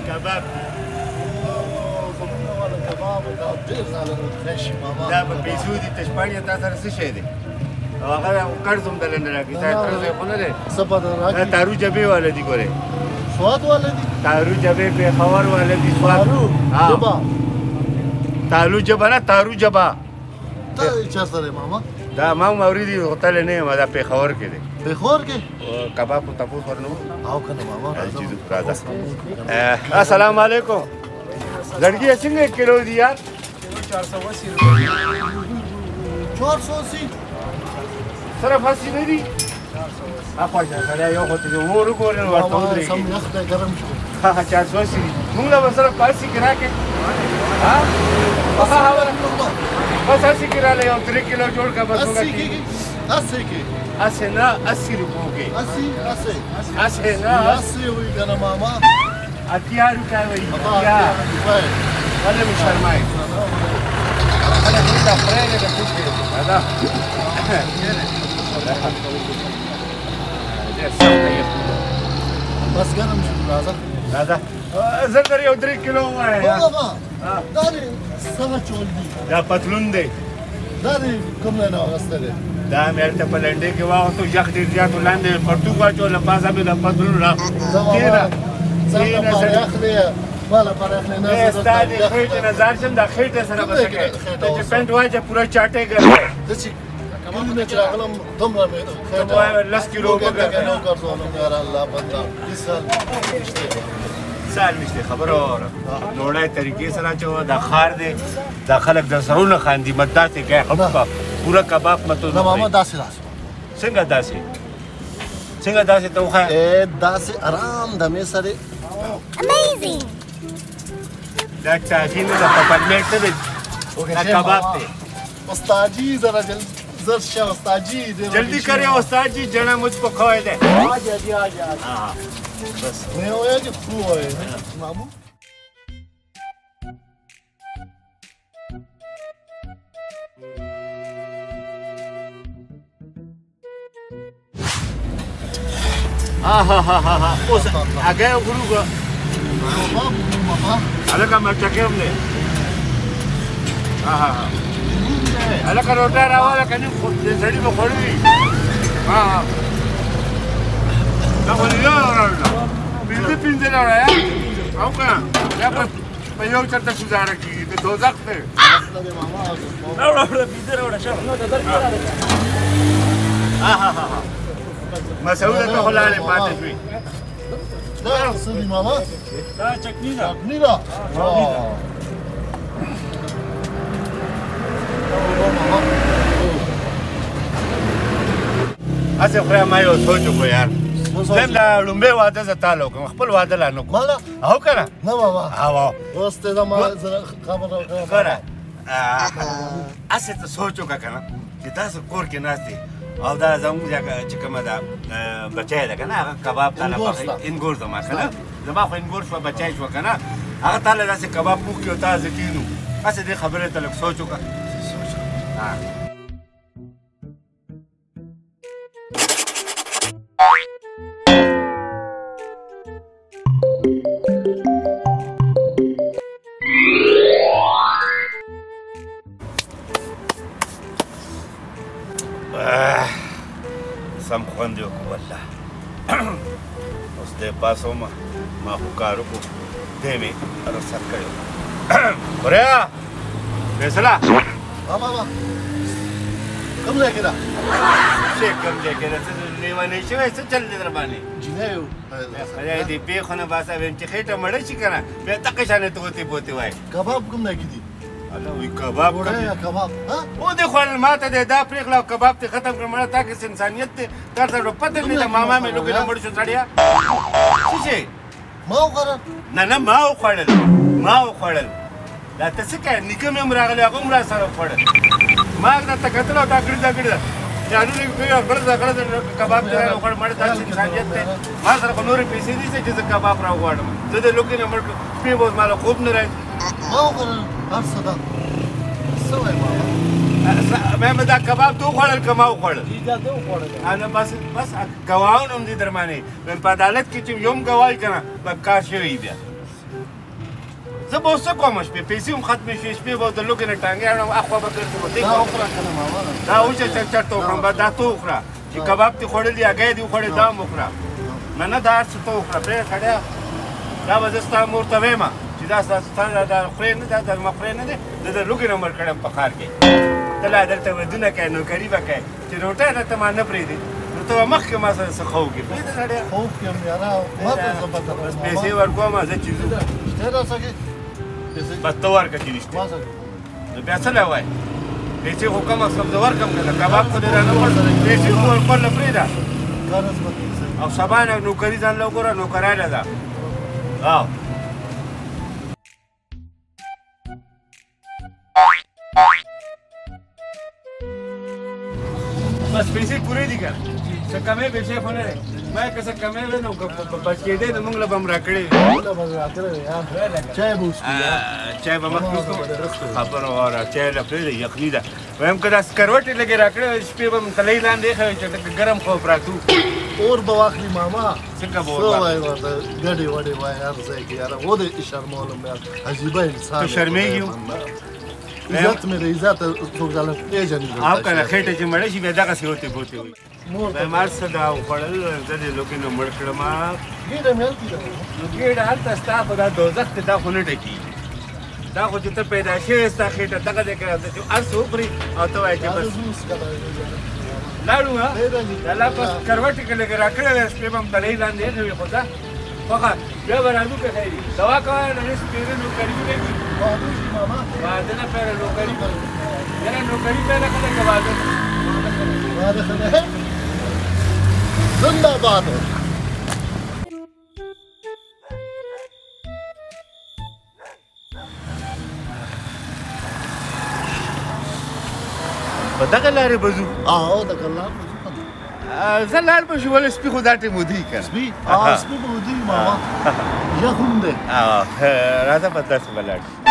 کباب دا په پیسو دي تشپاړې تا سره څه شی دی او هغه قرض هم دلته نه راکړي تا ترڅو یې خو نه دی دا تارو جبې والا دي ګورې سواد والا دي تارو جبې پېښور والا دي سواد جبا تالو جبه نه تارو جبه ته چېرته دی ماما دا ما هم اورېدي خو تللی نه یم دا پېښور کې دی پېښور کې کباب خو تپوس ورنه او که نه ماما راځه السلام علیکم لڑکی څنګه کیلو دي یار 480 روپے 480 صرف 80 نه دي اخوا سره یو خو ته ورو ګورې ورته ودرېږي سم یخ دی ګرم شو ها 480 موږ له صرف 80 کې راکې ها بس 80 کې راله یو 3 کیلو جوړ کا بس موږ کې 80 کې 80 نه 80 روپو کې 80 نه 80 وي کنه ماما اتیا روپیا وایي اتیا ولې مې شرمای انا كده فرينه ده كده هذا بس ګرم شو راځه هذا زردر یو 3 کیلو وای بابا دا دې څنګه چول دي دا پتلون دی دا دې کوم نه واغسته دي دا مې ته په لنډه کې واغتو یخ ډیر زیات لاندې پرتو واچو له پاسه به د پتلون را کېنا څنګه په اخلي والا پر اخلي نه استاد خېټه نظر شم دا خېټه سره بسکه چې پنټ واچه پورا چاټه ګر د چې کوم نه راغلم دومره مې خېټه لس کیلو وګرځه نو ګرځولم یار الله بندا سال نشته خبره وره نوړای طریقې سره چې دا خار دی دا خلک د سرونه خاندي مدته کې حقا پورا کباب متو نه ماما داسې څنګه داسې ته وخا داسې آرام د مې سره Amazing! دا چاهي نه د پپلمټ دی دا کباب دی استاد جی زرا زر شاه استاد جی جلدی کریے استاد جی جنا مجھ کو کھوئے دے آجا جی آجا ہاں بس میں ہویا کہ تو ہوئے مامو ها اوس هغه غروګه ماما الکه ما چکم نه الکه روټه راواله کني خو دې سړی به خوري ها دا ولې راوړل پینځه راوړل او کنه یا په یو چرته گزاره کیږي د دوزخ ته راوړل پینځه راوړل شو نو د درګه ها مسعود ته خلاله پاتې شوی دا څه دی ماما دا چکنی ده اسه خو ما یو سوچ وکړ یار زم دا لومبه واده ز تعالی کوم خپل واده لا نو مالا او کنه نه بابا او اوس ته دا ما خبره کنه اسه ته سوچ وکړه کنه چې تاسو کور کې ناشته او دا زموږ چې کومه ده بچی ده که نه هغه کباب تاله انګور زما که نه زما خو انګور شوه بچی شوه که نه هغه تاله داسې کباب پوخ کړي او تازه کینو هسې دې خبرې ته لږ سوچ وکړه سم خوند یې وکړو والله اوس دی پاسو ما خو کار وکړو دی مې رخصت کړی و بریا فیصله بابا کوم ځای کې ده چې کوم ځای کې ده څه لیونی شوی څه چل دی در باندې جینۍ و خدای دې پېښو نه باسه ویم چې خېټه مړه شي که نه بیا دقه شانې توتې بوتې وایي کباب کوم ځای کې دي الله وایي کباب کباب او دې خوړل ما ته دی دا پرېښله او کباب دې ختم کړه مړه تا کې انسانیت دی تا ته پته نه ده ماما مې لوګې نه مړ شو سړیا څه شی ما وخوړل نه ما وخوړل دا ته څه کوې نیکه مې هم راغلی هغه هم را سره وخوړل ما درته کتل او دا کړي جانونه کوي بل ځکه کباب ته وخوړ مړ داسې انسانیت دی ما سره خو نورې پیسې دي چې زه کباب راوغواړم زه د لوګې نه مړ شپې به اوس ماله خوب نه راځي ما وخوړل هر څه ده څه وایي ماما مې دا کباب تو خوړل که ما وخوړل اجازه وخوړله بس ګواهونه هم دي در باندې په عدالت کې چې یو هم ګواه که نه به کار شوی بیا زه به اوس څه کوم شپې پیسې هم ختمې شوې شپې به د لوږې نه ټانګې اړم اخوا به ګرځم دا وخوره که نه ماما دا اوچه چرته وخورم بس دا تو وخوره چې کباب دې خوړلي هګۍ دې وخوړې دا هم وخوره نه دا هر څه ته وخوره پرېږده سړیا دا به زه ستا مور ته ویم چې دا ستا دا خورې نه ده دا زما خورې نه دی زه د لوږې نه مړ کړم په ښار کې ته لا دلته ودونه کوې نوکري به کوې چې روټۍ راته ما نه پرېږدي نو ته به مخکې ما سره څه ښه وکړې پوهېږې سړیا خوب کې هم یاره ما ته زه به بس پیسې ورکوم زه چې ځو شته راڅخه بس ته ورکړه چې نشته ما څه نو بیا څه لی وایې پیسې خو کم از کم زه ورکړم که نه کباب خو دې رانه وړ پیسې خو ورکړله پرېږده غرض به پیسې او سبا نه نوکري ځان له وګوره نوکرانه ده او بس پیسې پورې دي که نه څه کمې پیسې خو نه دی ما که څه کمې وې نو بچ کېدی نو موږ له به هم راکړې وي چای به وڅښو چای به مخکې وڅښو خبره واره چای له پرېږده یخني ده وایم که دا سکروټې لږې راکړې وې شپې به م تلۍ لاندې ایښی وې چې ګرم خو پراته اور به واخلي ماما څنګه به څه وایي ورته ګډې وډې وایي هر ځای کې یاره و دې شرمولم یار عجیبه انسان ته شرمېږي عزت مې د عزت څوک ځاله پېژني او که نه خېټه چې مړه شي بیا دغسې هوتې بوتې وي وایم هر څه دا وخوړل زه دې لوګي نه مړ کړم ګېډه مې هلته ده نو ګېډه هلته ستا خو دا دوزخ دی دا خو نه ډکېږي دا خو چې ته پیدا شوې ستا خېټه دغه دی که چې هر څه وخوري او ته وایې چې بس لاړو ها د الله په کروټې کې لږې راکړې وې شپې به م تلۍ لاندې ایښې وې خو ځه خوښه بیا به راځو که خیري دوا کوه نه سپېره نوکري نه وي واده نه پیره نوکري یاره نوکري پیدا کړه که واده واده ښه دی زنده باد په دغه لارې به ځو او د کلام زه لاړ به شو ولې سپي خو دا ټیم ودرېږي که نه سپي سپي به ودرېږي ماما یخ هم دی راځه به داسې به لاړ شو